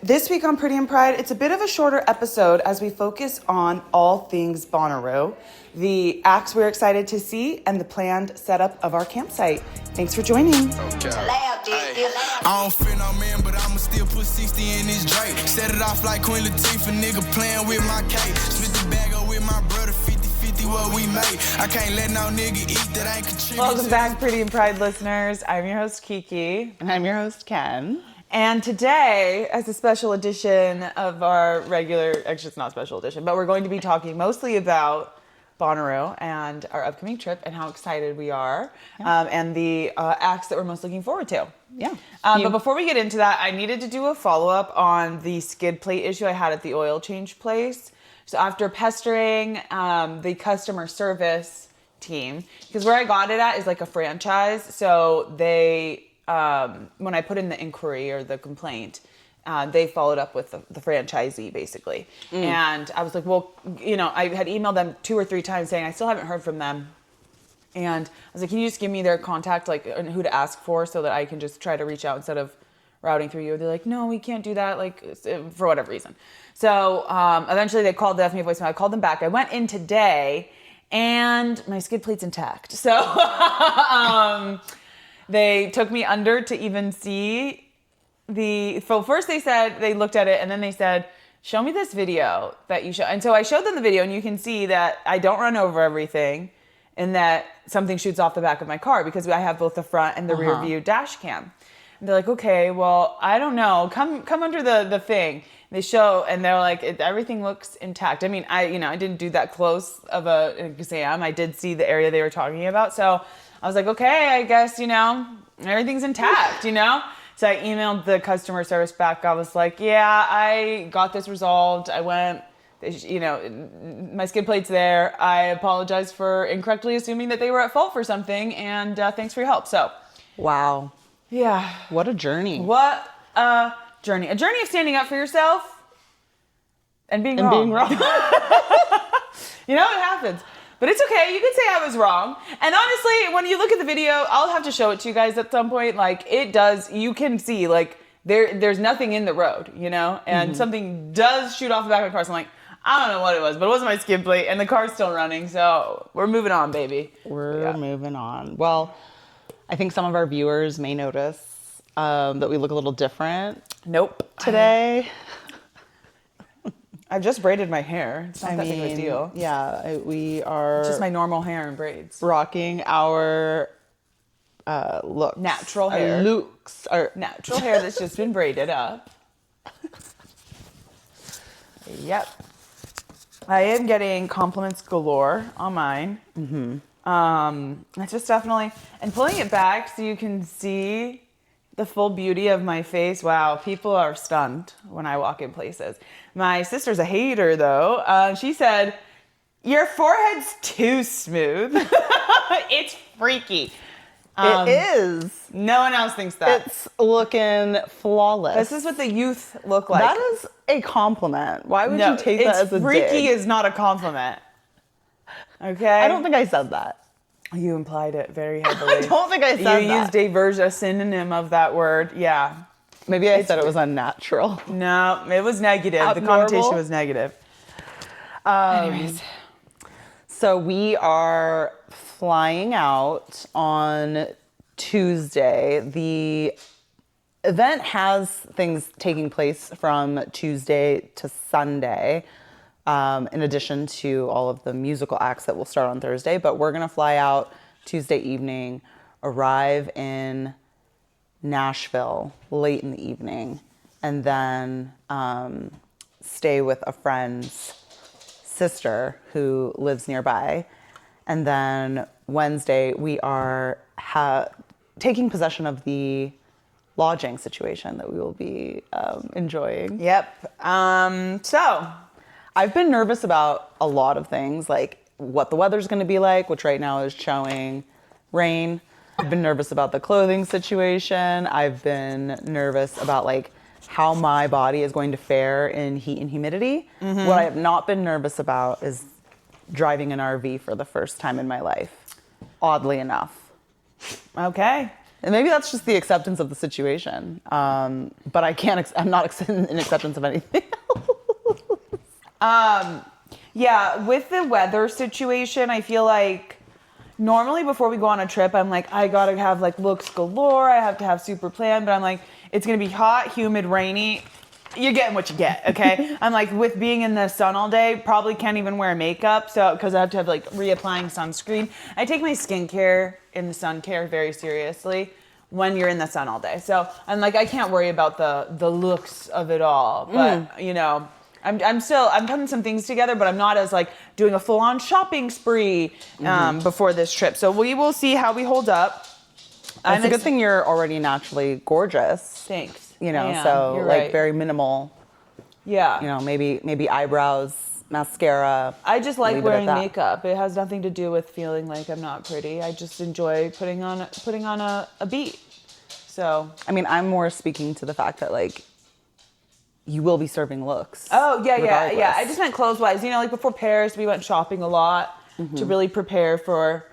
This week on Pretty and Pride, it's a bit of a shorter episode as we focus on all things Bonnaroo, the acts we're excited to see, and the planned setup of our campsite. Thanks for joining. Okay. I don't fear no man, but I'ma still put 60 in this Drake. Set it off like Queen Latifah, nigga playing with my cake. Split the bag up with my brother, 50-50 what we made. I can't let no nigga eat that ain't contribute. Welcome back, Pretty and Pride listeners. I'm your host, Kiki. And I'm your host, Ken. And today, as a special edition of our regular, actually it's not special edition, but we're going to be talking mostly about Bonnaroo and our upcoming trip and how excited we are, and the acts that we're most looking forward to. Yeah. But before we get into that, I needed to do a follow-up on the skid plate issue I had at the oil change place. So after pestering the customer service team, because where I got it at is like a franchise, so they... when I put in the inquiry or the complaint, they followed up with the franchisee basically. And I was like, well, you know, I had emailed them 2 or 3 times saying I still haven't heard from them. And I was like, can you just give me their contact, like, and who to ask for so that I can just try to reach out instead of routing through you? They're like, no, we can't do that, like, for whatever reason. So eventually they called, left me a voicemail. I called them back. I went in today and my skid plate's intact. So they took me under to even see first they said, they looked at it and then they said, show me this video that you show. And so I showed them the video and you can see that I don't run over everything and that something shoots off the back of my car because I have both the front and the rear view dash cam. And they're like, okay, well, I don't know. Come under the thing. They show and they're like, everything looks intact. I mean, I didn't do that close of an exam. I did see the area they were talking about. So I was like, okay, I guess, everything's intact, So I emailed the customer service back. I was like, yeah, I got this resolved. I went, my skid plate's there. I apologize for incorrectly assuming that they were at fault for something. And thanks for your help. So. Wow. Yeah. What a journey. What a journey. A journey of standing up for yourself and being wrong. It happens. But it's okay. You could say I was wrong. And honestly, when you look at the video, I'll have to show it to you guys at some point. Like, it does, you can see, like, there's nothing in the road, And something does shoot off the back of the car. So I'm like, I don't know what it was, but it wasn't my skid plate. And the car's still running. So we're moving on, baby. We're moving on. Well, I think some of our viewers may notice that we look a little different. Nope. Today. I've just braided my hair. It's not that big of a deal. Yeah, we are... It's just my normal hair and braids. Rocking our looks. Natural hair. Our looks. Natural hair that's just been braided up. Yep. I am getting compliments galore on mine. It's just definitely... And pulling it back so you can see the full beauty of my face. Wow, people are stunned when I walk in places. My sister's a hater, though. She said, your forehead's too smooth. It's freaky. It is. No one else thinks that. It's looking flawless. This is what the youth look like. That is a compliment. Why would you take that as a dig? Freaky is not a compliment. Okay? I don't think I said that. You implied it very heavily. I don't think I said that. You used a synonym of that word. Yeah. Maybe I said it was unnatural. No, it was negative. Abnormal? The connotation was negative. Anyways. So we are flying out on Tuesday. The event has things taking place from Tuesday to Sunday, in addition to all of the musical acts that will start on Thursday. But we're going to fly out Tuesday evening, arrive in Nashville late in the evening, and then stay with a friend's sister who lives nearby. And then Wednesday, we are taking possession of the lodging situation that we will be enjoying. Yep. So I've been nervous about a lot of things, like what the weather's going to be like, which right now is showing rain. I've been nervous about the clothing situation. I've been nervous about like how my body is going to fare in heat and humidity. What I have not been nervous about is driving an RV for the first time in my life, oddly enough. Okay. And maybe that's just the acceptance of the situation. But I'm not in acceptance of anything else. Yeah, with the weather situation, I feel like normally before we go on a trip, I'm like, I gotta have like looks galore. I have to have super plan, but I'm like, it's gonna be hot, humid, rainy. You're getting what you get, okay? I'm like, with being in the sun all day, probably can't even wear makeup, so because I have to have like reapplying sunscreen. I take my skincare and the sun care very seriously when you're in the sun all day. So I'm like, I can't worry about the looks of it all, but you know. I'm putting some things together, but I'm not as like doing a full-on shopping spree before this trip. So we will see how we hold up. It's a good thing you're already naturally gorgeous. Thanks. You know, Yeah, so you're like right. very minimal. Yeah. You know, maybe eyebrows, mascara. I just like leave it at wearing that. makeup. It has nothing to do with feeling like I'm not pretty. I just enjoy putting on a beat. So I mean, I'm more speaking to the fact that like you will be serving looks. Oh, yeah. regardless. I just meant clothes-wise. You know, like before Paris, we went shopping a lot to really prepare for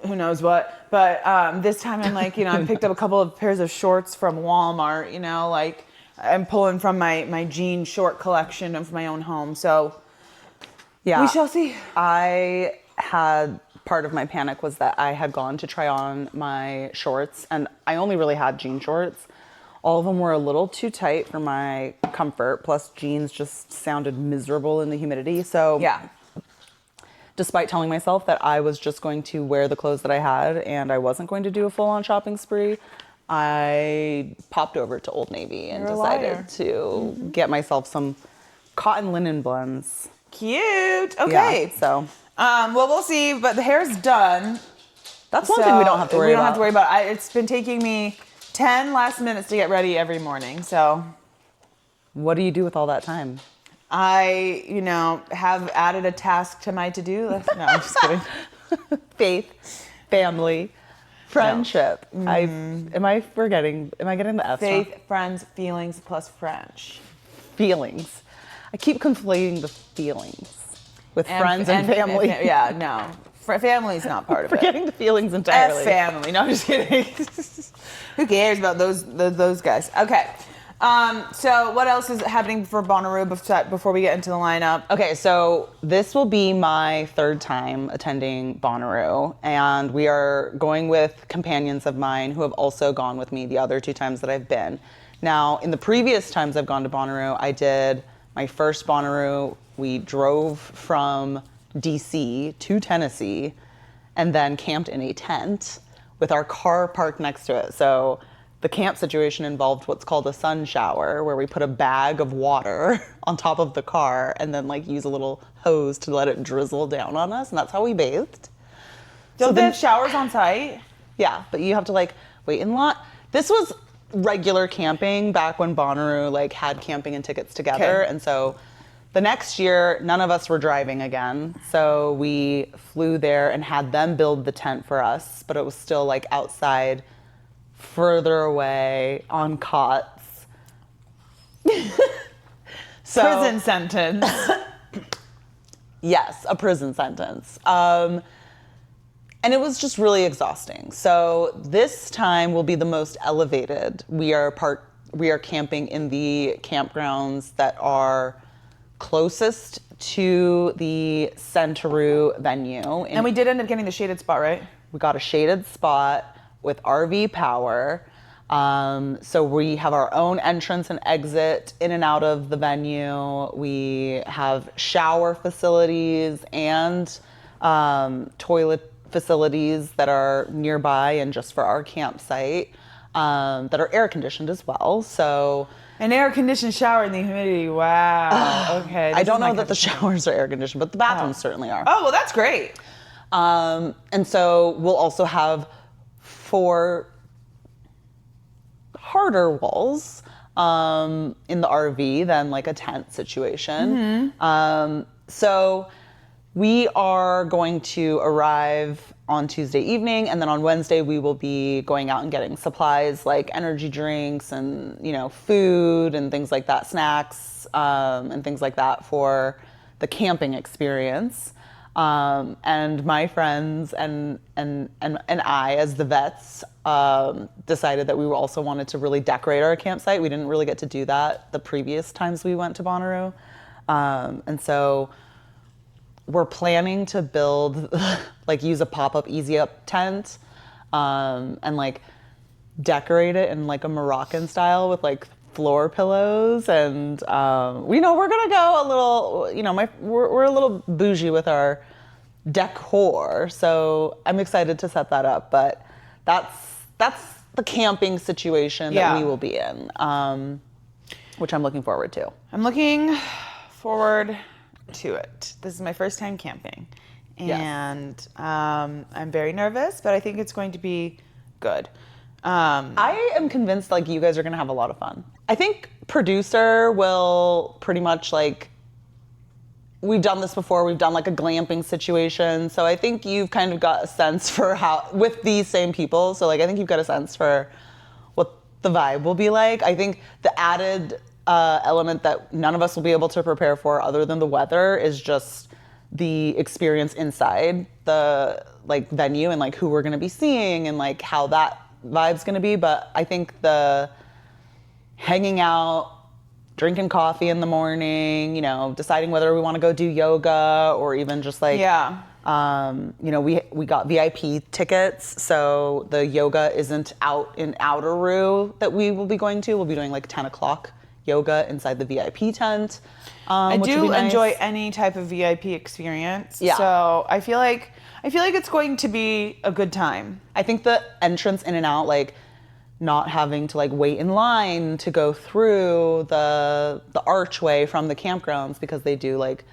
who knows what. But this time I'm like, you know, I picked up a couple of pairs of shorts from Walmart, you know, like I'm pulling from my jean short collection of my own home. So Yeah. we shall see. I had part of my panic was that I had gone to try on my shorts and I only really had jean shorts. All of them were a little too tight for my comfort. Plus jeans just sounded miserable in the humidity. So Yeah. despite telling myself that I was just going to wear the clothes that I had and I wasn't going to do a full-on shopping spree, I popped over to Old Navy and You're a liar. decided to get myself some cotton linen blends. Cute. Okay. Yeah, so Well, we'll see. But the hair's done. that's one thing we don't have to worry about. We don't have to worry about. It's been taking me 10 last minutes to get ready every morning. So What do you do with all that time? I, you know, have added a task to my to-do list. No, I'm just kidding. Faith, family, friendship. Am I getting the F wrong? Faith, friends, feelings, plus French. Feelings. I keep conflating the feelings with friends and family. Yeah, no. Family's not part of it. Forgetting the feelings entirely. F family. No, I'm just kidding. Who cares about those guys? Okay. So what else is happening for Bonnaroo before we get into the lineup? Okay, so this will be my third time attending Bonnaroo, and we are going with companions of mine who have also gone with me the other 2 times that I've been. Now, in the previous times I've gone to Bonnaroo, I did my first Bonnaroo. We drove from DC to Tennessee and then camped in a tent with our car parked next to it. So the camp situation involved what's called a sun shower, where we put a bag of water on top of the car and then like use a little hose to let it drizzle down on us, and that's how we bathed. Don't they then- have showers on site? Yeah, but you have to like wait in line. This was regular camping back when Bonnaroo like had camping and tickets together, Okay. and so the next year none of us were driving again, so we flew there and had them build the tent for us, but it was still like outside, further away on cots. So, Prison sentence. yes, a prison sentence. And it was just really exhausting. So this time will be the most elevated. We are camping in the campgrounds that are closest to the Bonnaroo venue. And we did end up getting the shaded spot, right? We got a shaded spot with RV power. So we have our own entrance and exit in and out of the venue. We have shower facilities and toilet facilities that are nearby and just for our campsite, that are air conditioned as well. So An air-conditioned shower in the humidity. Wow. Okay. I don't know that the showers are air conditioned, but the bathrooms Oh. certainly are. Oh, well, that's great. And so we'll also have 4 harder walls in the RV than like a tent situation. So we are going to arrive on Tuesday evening, and then on Wednesday we will be going out and getting supplies like energy drinks and, you know, food and things like that, snacks and things like that for the camping experience. And my friends and I, as the vets, decided that we also wanted to really decorate our campsite. We didn't really get to do that the previous times we went to Bonnaroo. And so we're planning to build, like use a pop-up easy up tent and like decorate it in like a Moroccan style with like floor pillows. And we're gonna go a little, we're a little bougie with our decor. So I'm excited to set that up, but that's the camping situation that we will be in, which I'm looking forward to. I'm looking forward to it. This is my first time camping, and I'm very nervous, but I think it's going to be good. I am convinced like you guys are gonna have a lot of fun. I think producer will pretty much like, we've done this before, we've done like a glamping situation, so I think you've kind of got a sense for how, with these same people, so like I think you've got a sense for what the vibe will be like. I think the added element that none of us will be able to prepare for other than the weather is just the experience inside the like venue and like who we're gonna be seeing and like how that vibe's gonna be. But I think the hanging out, drinking coffee in the morning, deciding whether we want to go do yoga or even just like, we got VIP tickets. So the yoga isn't out in Outer Roo that we will be going to. We'll be doing like 10 o'clock yoga inside the VIP tent. I which do will be nice. enjoy any type of VIP experience. Yeah. So I feel like it's going to be a good time. I think the entrance in and out, like not having to like wait in line to go through the archway from the campgrounds, because they do like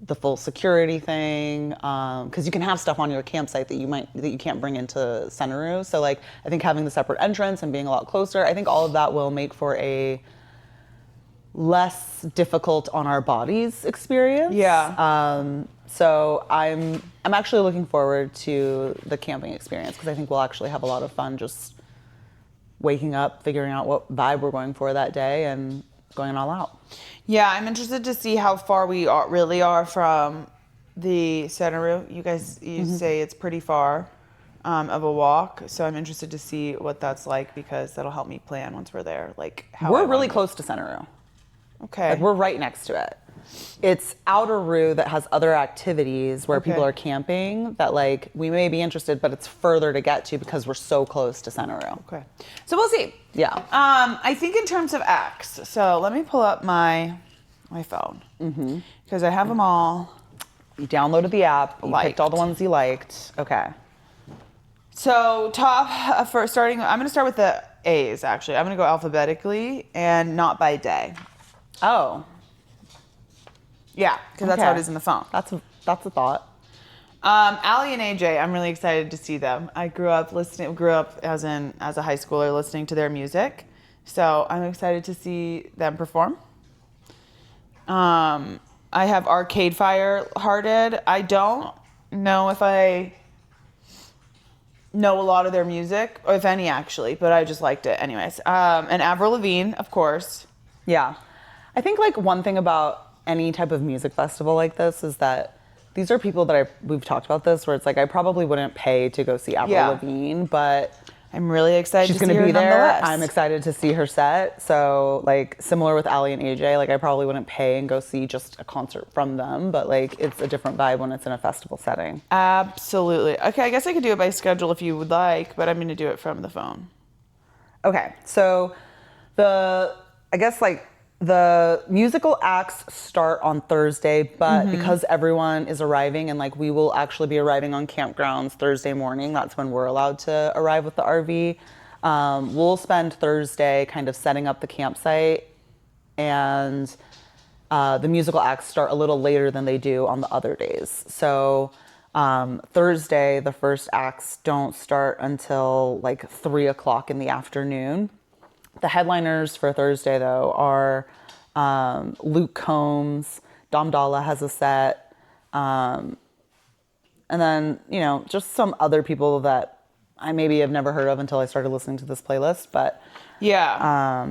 the full security thing, because you can have stuff on your campsite that you can't bring into Bonnaroo. So like I think having the separate entrance and being a lot closer, I think all of that will make for a less difficult on our bodies experience. Yeah. So I'm actually looking forward to the camping experience, because I think we'll actually have a lot of fun just waking up, figuring out what vibe we're going for that day and going all out. Yeah, I'm interested to see how far we really are from the Bonnaroo. You guys, say it's pretty far of a walk, so I'm interested to see what that's like, because that'll help me plan once we're there. Like how we're really close to Bonnaroo. Okay. Like we're right next to it. It's Outer Roo that has other activities where people are camping that like we may be interested, but it's further to get to because we're so close to Bonnaroo. Okay. So we'll see. Yeah. I think in terms of acts, so let me pull up my phone, because I have them all. You downloaded the app. You Liked. picked all the ones you liked. Okay. So top for starting, I'm going to start with the A's. Actually, I'm going to go alphabetically and not by day. Oh. Yeah, because that's how it is in the phone. That's a thought. Allie and AJ, I'm really excited to see them. I grew up as a high schooler listening to their music, so I'm excited to see them perform. I have Arcade Fire Hearted. I don't know if I know a lot of their music, or if any actually, but I just liked it anyways. And Avril Lavigne, of course. Yeah. I think like one thing about any type of music festival like this is that these are people that we've talked about this, where it's like I probably wouldn't pay to go see Avril Lavigne, but I'm really excited she's to see gonna her be there. nonetheless. I'm excited to see her set. So like similar with Allie and AJ, like I probably wouldn't pay and go see just a concert from them, but like it's a different vibe when it's in a festival setting. Absolutely. Okay, I guess I could do it by schedule if you would like, but I'm going to do it from the phone. Okay, so the musical acts start on Thursday, but because everyone is arriving and like we will actually be arriving on campgrounds Thursday morning, that's when we're allowed to arrive with the RV. We'll spend Thursday kind of setting up the campsite, and the musical acts start a little later than they do on the other days. So Thursday, the first acts don't start until like 3 o'clock in the afternoon. The headliners for Thursday, though, are Luke Combs, Dom Dalla has a set, and then, just some other people that I maybe have never heard of until I started listening to this playlist, but... Yeah.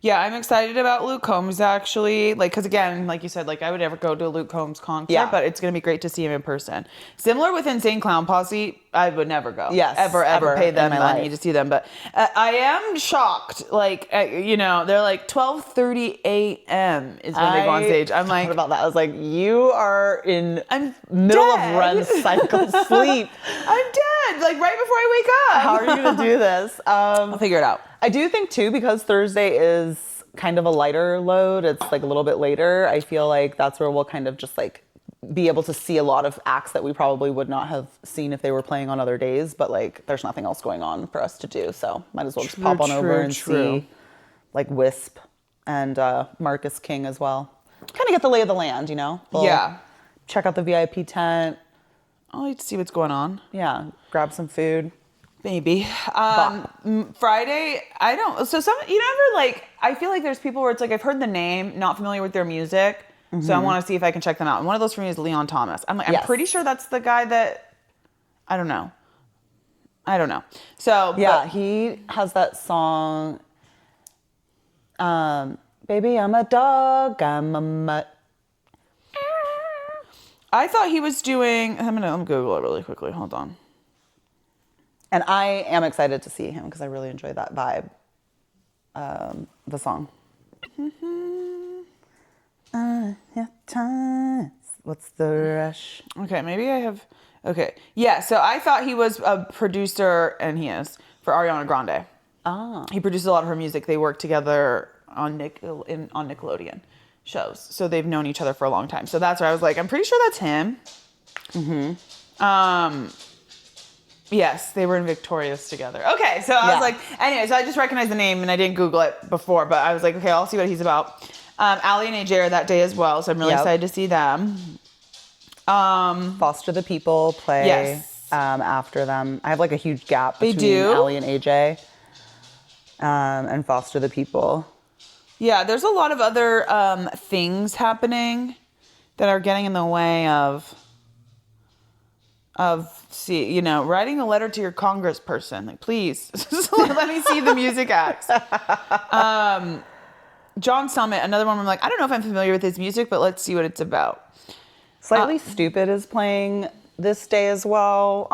Yeah, I'm excited about Luke Combs actually. Like, because again, like you said, like I would never go to a Luke Combs concert, but it's going to be great to see him in person. Similar with Insane Clown Posse, I would never go. Yes, ever pay them money life. to see them. But I am shocked. Like, you know, they're like 12:30 a.m. is when they go on stage. I'm like, what about that? I was like, you are in I'm middle dead. of REM cycle sleep. I'm dead. Like right before I wake up. How are you going to do this? I'll figure it out. I do think too, because Thursday is kind of a lighter load. It's like a little bit later. I feel like that's where we'll kind of just like be able to see a lot of acts that we probably would not have seen if they were playing on other days. But like, there's nothing else going on for us to do, so might as well just pop on over and see like Wisp and Marcus King as well. Kind of get the lay of the land, you know? Check out the VIP tent. I'll like to see what's going on. Yeah, grab some food. Maybe. Friday, I don't. So some, you never like, I feel like there's people where it's like, I've heard the name, not familiar with their music. So I want to see if I can check them out. And one of those for me is Leon Thomas. I'm like, I'm pretty sure that's the guy that, I don't know. So. Yeah, he has that song, Baby, I'm a dog, I'm a mutt. I thought he was doing, let me Google it really quickly. Hold on. And I am excited to see him because I really enjoy that vibe, the song. What's the rush? Okay, maybe I have, okay. Yeah, so I thought he was a producer, and he is, for Ariana Grande. Ah. He produced a lot of her music. They work together on Nickelodeon shows. So they've known each other for a long time. So that's where I was like, I'm pretty sure that's him. Yes, they were in Victorious together. Okay, so I was like, anyway, so I just recognized the name and I didn't Google it before, but I was like, okay, I'll see what he's about. Ali and AJ are that day as well, so I'm really excited to see them. Foster the People play after them. I have like a huge gap between Ali and AJ and Foster the People. Yeah, there's a lot of other things happening that are getting in the way of writing a letter to your congressperson. Like, please, let me see the music acts. John Summit, another one where I'm like, I don't know if I'm familiar with his music, but let's see what it's about. Slightly Stupid is playing this day as well,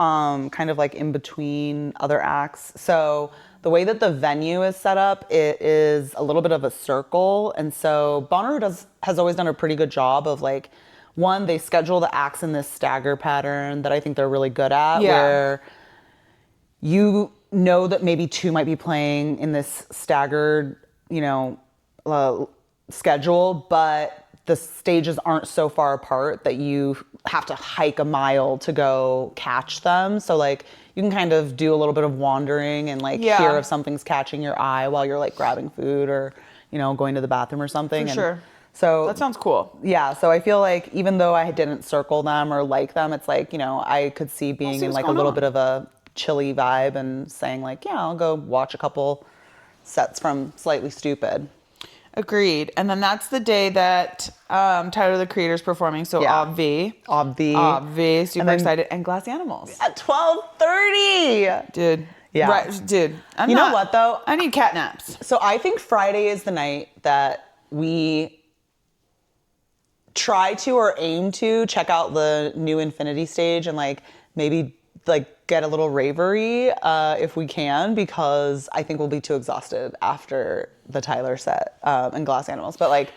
kind of like in between other acts. So the way that the venue is set up, it is a little bit of a circle. And so Bonnaroo has always done a pretty good job of like, one, they schedule the acts in this stagger pattern that I think they're really good at, where you know that maybe two might be playing in this staggered, schedule, but the stages aren't so far apart that you have to hike a mile to go catch them. So like you can kind of do a little bit of wandering and like hear if something's catching your eye while you're like grabbing food or, going to the bathroom or something. For sure. So that sounds cool. Yeah. So I feel like even though I didn't circle them or like them, it's like, I could see being in like a little bit of a chilly vibe and saying like, yeah, I'll go watch a couple sets from Slightly Stupid. Agreed. And then that's the day that Tyler, the Creator's performing. So Obvi. Super excited. And Glass Animals. At 12:30. Dude. Yeah. Right, dude. Know what though? I need cat naps. So I think Friday is the night that we try to or aim to check out the new Infinity stage and like maybe like get a little ravery if we can, because I think we'll be too exhausted after the Tyler set and Glass Animals. But like,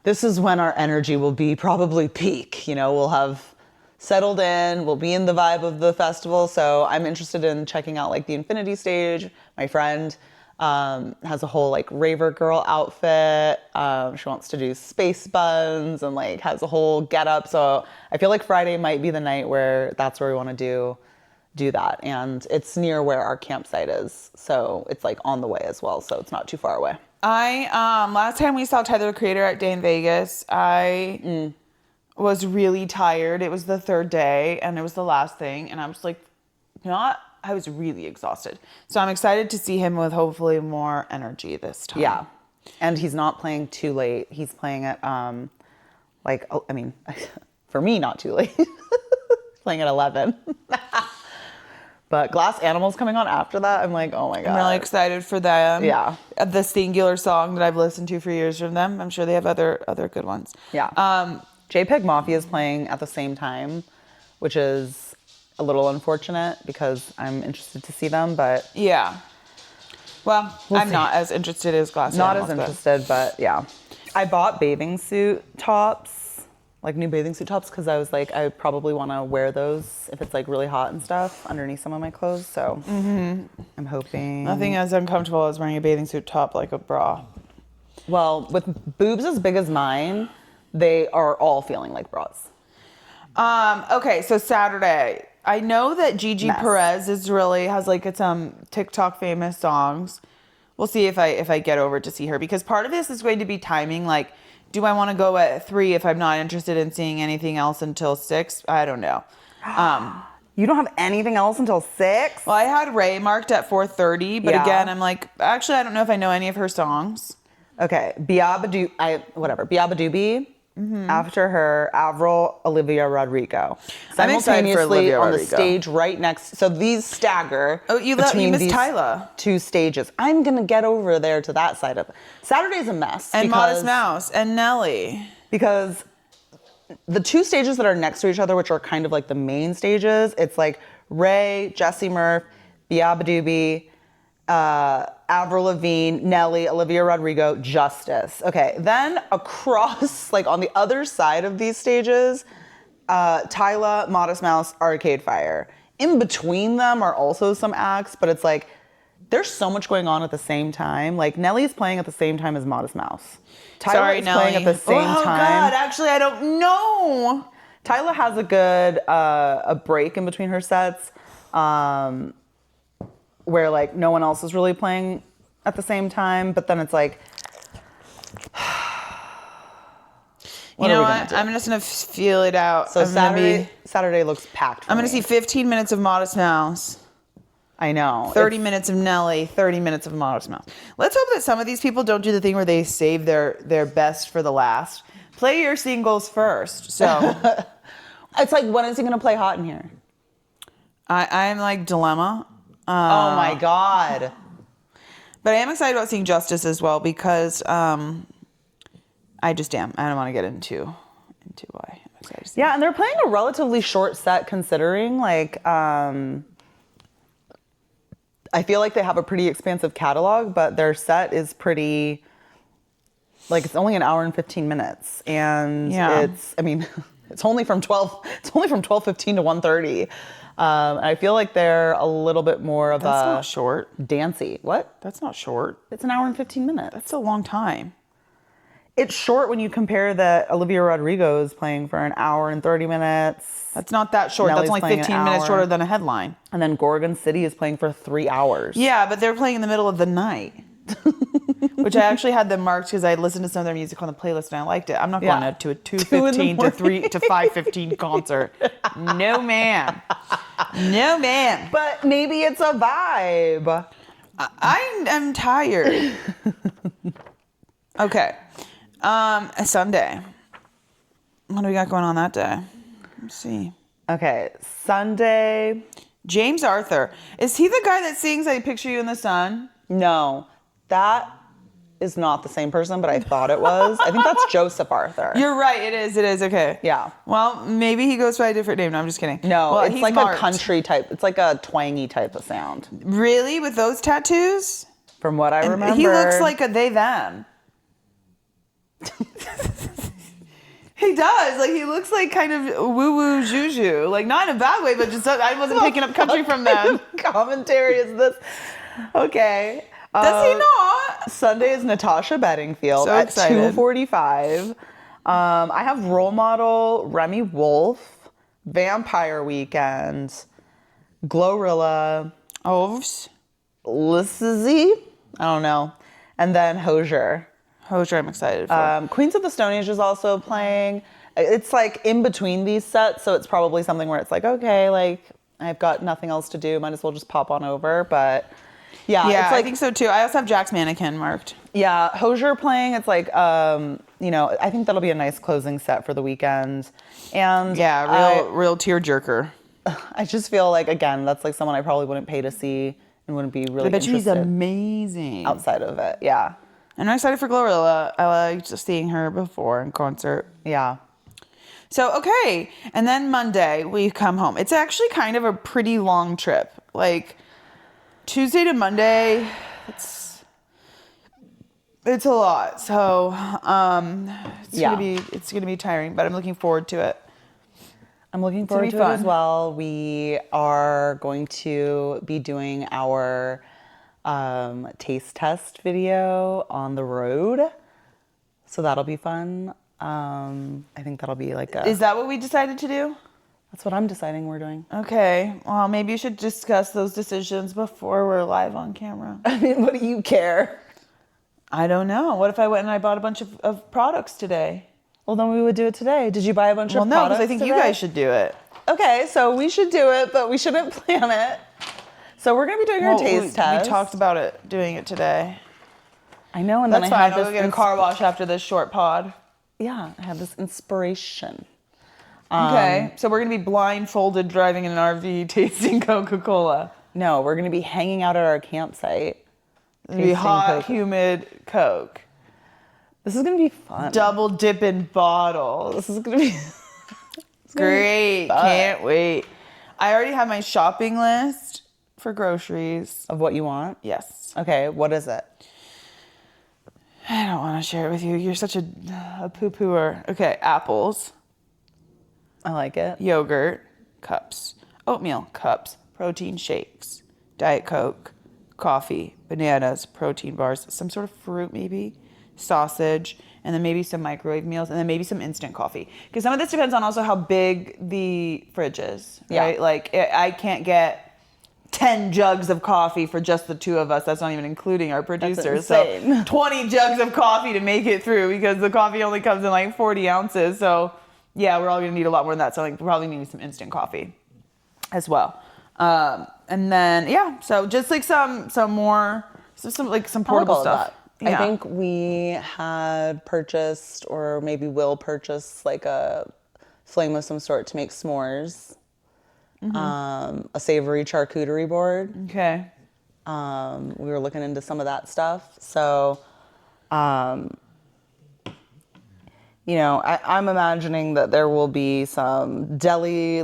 this is when our energy will be probably peak. We'll have settled in, we'll be in the vibe of the festival. So I'm interested in checking out like the Infinity stage. My friend has a whole like raver girl outfit. She wants to do space buns and like has a whole get up. So I feel like Friday might be the night where that's where we want to do that. And it's near where our campsite is. So it's like on the way as well. So it's not too far away. Last time we saw Tyler, the Creator at Day in Vegas, I was really tired. It was the third day and it was the last thing. And I was like, I was really exhausted. So I'm excited to see him with hopefully more energy this time. Yeah. And he's not playing too late. He's playing at, for me, not too late. Playing at 11. But Glass Animals coming on after that, I'm like, oh my God. I'm really excited for them. Yeah. The singular song that I've listened to for years from them. I'm sure they have other good ones. Yeah. JPEG Mafia is playing at the same time, which is a little unfortunate because I'm interested to see them, but... Yeah. Well, I'm not as interested as Glass Animals. Not as interested, but yeah. I bought bathing suit tops. Like new bathing suit tops because I was like, I probably want to wear those if it's like really hot and stuff underneath some of my clothes. So I'm hoping. Nothing as uncomfortable as wearing a bathing suit top like a bra. Well, with boobs as big as mine, they are all feeling like bras. Okay, so Saturday. I know that Gigi Perez has like some TikTok famous songs. We'll see if I get over to see her because part of this is going to be timing. Like, do I want to go at 3 if I'm not interested in seeing anything else until 6? I don't know. You don't have anything else until 6? Well, I had Ray marked at 4:30, but again, I'm like, actually, I don't know if I know any of her songs. Okay, Biabadoobie. After her, Avril, Olivia Rodrigo. I'm excited for Simultaneously Olivia on the Rodrigo. stage right next. So these stagger. Oh, you between missed these Tyla. 2 stages. I'm gonna get over there to that side of it. Saturday's a mess. And Modest Mouse and Nelly. Because the 2 stages that are next to each other, which are kind of like the main stages, it's like Ray, Jessie Murph, Biabadoobie, Avril Lavigne, Nelly, Olivia Rodrigo, Justice. Okay, then across, like on the other side of these stages, Tyla, Modest Mouse, Arcade Fire. In between them are also some acts, but it's like, there's so much going on at the same time. Like Nelly's playing at the same time as Modest Mouse. Tyla is playing at the same time. Oh God, actually I don't know. Tyla has a good a break in between her sets. Where like no one else is really playing at the same time, but then it's like, you know what? I'm just gonna feel it out. So Saturday looks packed. I'm gonna see 15 minutes of Modest Mouse. I know. 30 minutes of Nelly, 30 minutes of Modest Mouse. Let's hope that some of these people don't do the thing where they save their best for the last. Play your singles first. So it's like, when is he gonna play Hot in here? I'm like dilemma. Oh my God. But I am excited about seeing Justice as well because I just am. I don't want to get into why I'm excited to see. Yeah, and they're playing a relatively short set considering like I feel like they have a pretty expansive catalog, but their set is pretty like it's only an hour and 15 minutes. And it's only from 12:15 to 1:30. I feel like they're a little bit more of That's not short. Dancey. What? That's not short. It's an hour and 15 minutes. That's a long time. It's short when you compare that Olivia Rodrigo is playing for an hour and 30 minutes. That's not that short. Nelly's That's only playing 15 an minutes hour. shorter than a headline. And then Gorgon City is playing for 3 hours. Yeah, but they're playing in the middle of the night. Which I actually had them marked because I listened to some of their music on the playlist and I liked it. I'm not going to a 2:15 to 5:15 concert. No, ma'am. No, ma'am. But maybe it's a vibe. I'm tired. Okay. Sunday. What do we got going on that day? Let's see. Okay, Sunday. James Arthur. Is he the guy that sings I Picture You in the Sun? No, that is not the same person, but I thought it was. I think that's Joseph Arthur. You're right. It is. Okay. Yeah. Well, maybe he goes by a different name. No, I'm just kidding. No, well, it's like marked. a country type. It's like a twangy type of sound. Really? With those tattoos? From what I remember. He looks like a they them. He does. Like, he looks like kind of woo-woo juju. Like, not in a bad way, but just I wasn't picking up country from them. Commentary is this. Okay. Does he not? Sunday is Natasha Bedingfield at 2:45. I have Role Model, Remy Wolf, Vampire Weekend, Glorilla, Oves. Lizzie, I don't know, and then Hozier. Hozier, I'm excited for. Queens of the Stone Age is also playing. It's like in between these sets, so it's probably something where it's like, okay, like I've got nothing else to do, might as well just pop on over. But yeah, it's like, I think so too. I also have Jack's Mannequin marked. Yeah, Hozier playing. It's like, I think that'll be a nice closing set for the weekend. And yeah, real tearjerker. I just feel like, again, that's like someone I probably wouldn't pay to see and wouldn't be really I bet you he's interested amazing. outside of it. Yeah. And I'm excited for Glorilla. I liked seeing her before in concert. Yeah. So, okay. And then Monday, we come home. It's actually kind of a pretty long trip. Like, Tuesday to Monday, it's a lot. So, it's gonna be tiring, but I'm looking forward to it. I'm looking forward to it as well. We are going to be doing our taste test video on the road. So that'll be fun. I think that'll be like Is that what we decided to do? That's what I'm deciding we're doing. Okay. Well, maybe you should discuss those decisions before we're live on camera. I mean, what do you care? I don't know. What if I went and I bought a bunch of products today? Well, then we would do it today. Did you buy a bunch of products Well, no, because I think today? you guys should do it. Okay, so we should do it, but we shouldn't plan it. So we're going to be doing our taste test. We talked about it, doing it today. I know, and That's then fine. I had I'll this go get a car wash after this short pod. Yeah, I had this inspiration. Okay, so we're going to be blindfolded driving in an RV tasting Coca-Cola. No, we're going to be hanging out at our campsite. It's going to be hot, Coke. humid Coke. This is going to be fun. Double dipping bottles. This is going to be Great. fun. Can't wait. I already have my shopping list for groceries. Of what you want? Yes. Okay, what is it? I don't want to share it with you. You're such a poo-pooer. Okay, apples, I like it. yogurt, cups, oatmeal, cups, protein shakes, Diet Coke, coffee, bananas, protein bars, some sort of fruit maybe, sausage, and then maybe some microwave meals, and then maybe some instant coffee. Because some of this depends on also how big the fridge is, right? Yeah. Like, I can't get 10 jugs of coffee for just the two of us. That's not even including our producers. So insane. 20 jugs of coffee to make it through because the coffee only comes in like 40 ounces. So yeah, we're all going to need a lot more than that. So like, we're probably need some instant coffee as well. And then, yeah, so just like some portable stuff. I think we had purchased or maybe will purchase like a flame of some sort to make s'mores. A savory charcuterie board. Okay. We were looking into some of that stuff. So, I'm imagining that there will be some deli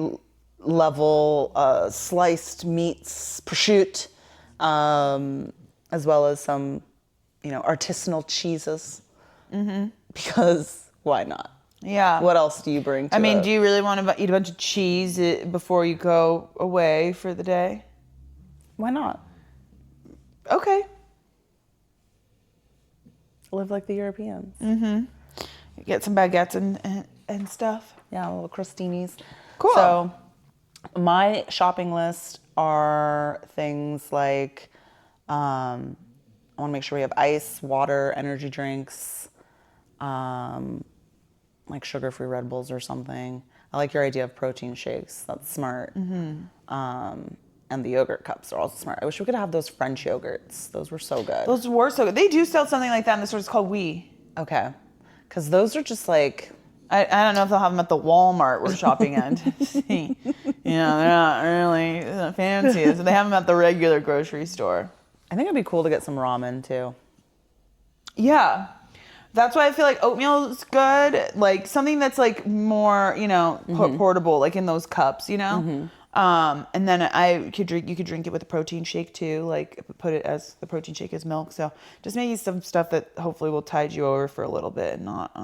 level sliced meats, prosciutto, as well as some, artisanal cheeses. Because why not? Yeah. What else do you bring to do you really want to eat a bunch of cheese before you go away for the day? Why not? Okay. Live like the Europeans. Get some baguettes and stuff. Yeah, little crostinis. Cool. So my shopping list are things like I want to make sure we have ice, water, energy drinks, like sugar-free Red Bulls or something. I like your idea of protein shakes. That's smart. And the yogurt cups are also smart. I wish we could have those French yogurts. Those were so good. Those were so good. They do sell something like that in the store. It's called Oui. Okay. Because those are just like... I don't know if they'll have them at the Walmart we're shopping at. They're not really fancy. So they have them at the regular grocery store. I think it'd be cool to get some ramen too. Yeah. That's why I feel like oatmeal is good. Like something that's like more, portable, like in those cups, And then you could drink it with a protein shake too. Like put it as the protein shake as milk. So just maybe some stuff that hopefully will tide you over for a little bit and not,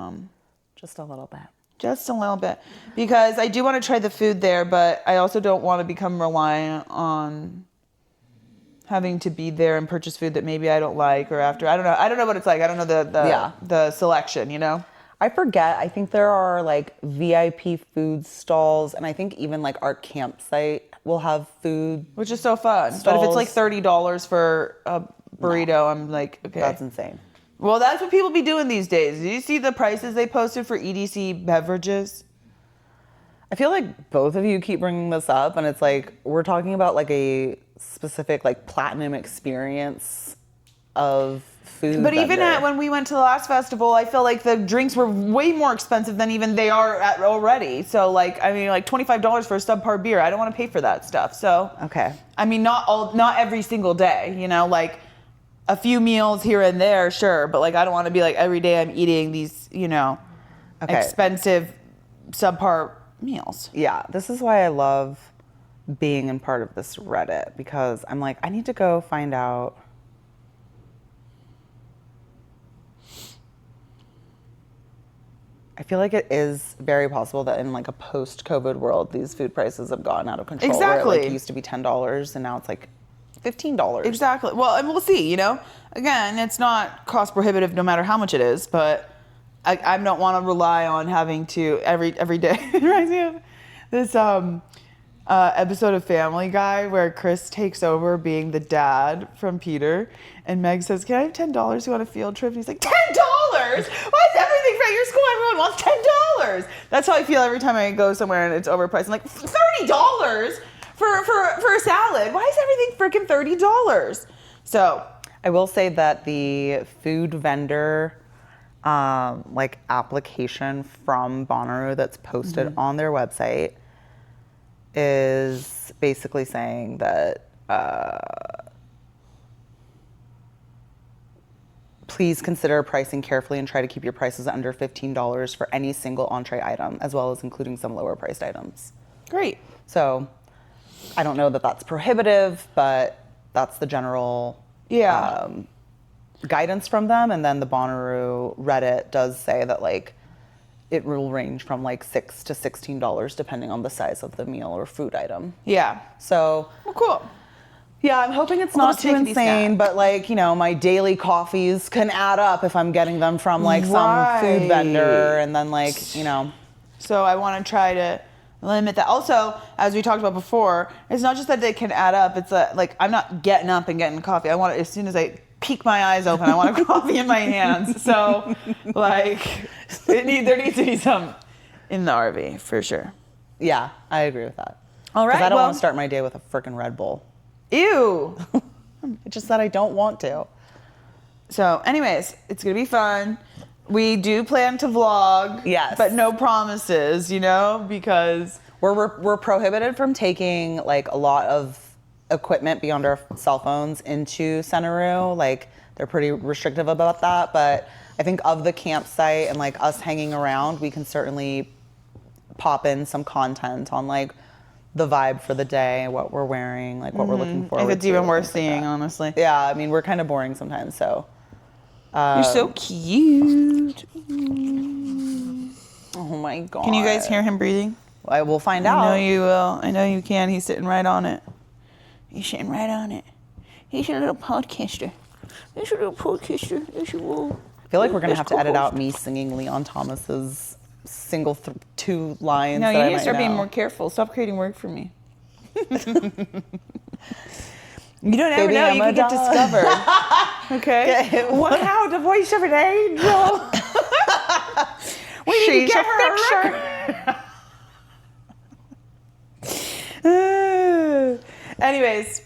Just a little bit. Just a little bit. Because I do want to try the food there, but I also don't want to become reliant on having to be there and purchase food that maybe I don't like or after. I don't know what it's like. I don't know the selection, I forget. I think there are like VIP food stalls, and I think even like our campsite will have food. Which is so fun. Stalls. But if it's like $30 for a burrito, I'm like, okay. That's insane. Well, that's what people be doing these days. Do you see the prices they posted for EDC beverages? I feel like both of you keep bringing this up, and it's like we're talking about like a specific like platinum experience of food But even vendor. when we went to the last festival, I feel like the drinks were way more expensive than even they are already. So like, I mean, like $25 for a subpar beer. I don't want to pay for that stuff. So Okay. I mean, not every single day. You know, like a few meals here and there, sure. But like, I don't want to be like every day I'm eating these, you know, expensive subpar meals. Yeah, this is why I love being in part of this Reddit, because I'm like, I need to go find out. I feel like it is very possible that in like a post-COVID world, these food prices have gotten out of control. Exactly. Where it like used to be $10 and now it's like $15. Exactly. Well, and we'll see, you know. Again, it's not cost prohibitive no matter how much it is, but I don't want to rely on having to every day. It reminds me of this episode of Family Guy where Chris takes over being the dad from Peter, and Meg says, "Can I have $10 to go on a field trip?" And he's like, $10? Why is everything at your school? Everyone wants $10. That's how I feel every time I go somewhere and it's overpriced. I'm like, $30 for a salad? Why is everything freaking $30? So I will say that the food vendor like application from Bonnaroo that's posted on their website is basically saying that please consider pricing carefully and try to keep your prices under $15 for any single entree item, as well as including some lower priced items. great. So I don't know that that's prohibitive, but that's the general guidance from them. And then the Bonnaroo Reddit does say that like it will range from like $6 to $16 depending on the size of the meal or food item. Yeah. So Well, cool. yeah, I'm hoping it's Well, not just too take these insane, snacks. but like, you know, my daily coffees can add up if I'm getting them from like some food vendor, and then like, you know. So I want to try to limit that. Also, as we talked about before, it's not just that they can add up. It's like I'm not getting up and getting coffee. I want it as soon as I peek my eyes open. I want a coffee in my hands. So like there needs to be some in the RV for sure. Yeah, I agree with that. All right. Because I don't well, want to start my day with a freaking Red Bull. Ew. It's just that I don't want to. So, anyways, it's gonna be fun. We do plan to vlog. Yes. But no promises, you know, because We're prohibited from taking like a lot of equipment beyond our cell phones into Bonnaroo. Like they're pretty restrictive about that. But I think of the campsite and like us hanging around, we can certainly pop in some content on like the vibe for the day, what we're wearing, like what we're looking forward to. if it's even worth things like seeing, that. honestly. Yeah, I mean, we're kind of boring sometimes, so. You're so cute. Oh my God. Can you guys hear him breathing? I will find out. I know you will. I know you can. He's sitting right on it. He's sitting right on it. He's a little podcaster. He's a little podcaster. Yes, you will. I feel like we're going to have to edit out me singing Leon Thomas's single two lines. No, that you I need to might start being know. more careful. Stop creating work for me. You don't ever Baby, know. I'm You a could get dog. discovered. Okay. Wow, the voice of an angel. We need to She's get a her a record. Anyways,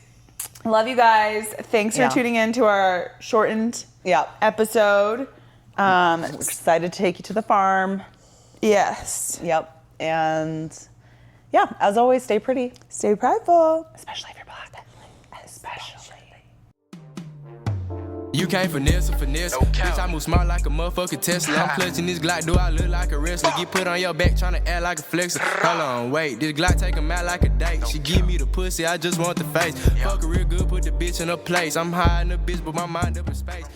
love you guys. Thanks for Yeah. tuning in to our shortened Yeah. episode. We're excited to take you to the farm. Yes. Yep. And yeah, as always, stay pretty. Stay prideful. Especially if you're black. Especially. You can't finesse. Bitch, I move smart like a motherfucking Tesla. I'm clutching this Glock, do I look like a wrestler? Get put on your back, tryna act like a flexer. Hold on, wait, this Glock take him out like a date. She give me the pussy, I just want the face. Fuck her real good, put the bitch in her place. I'm high in the bitch, but my mind up in space.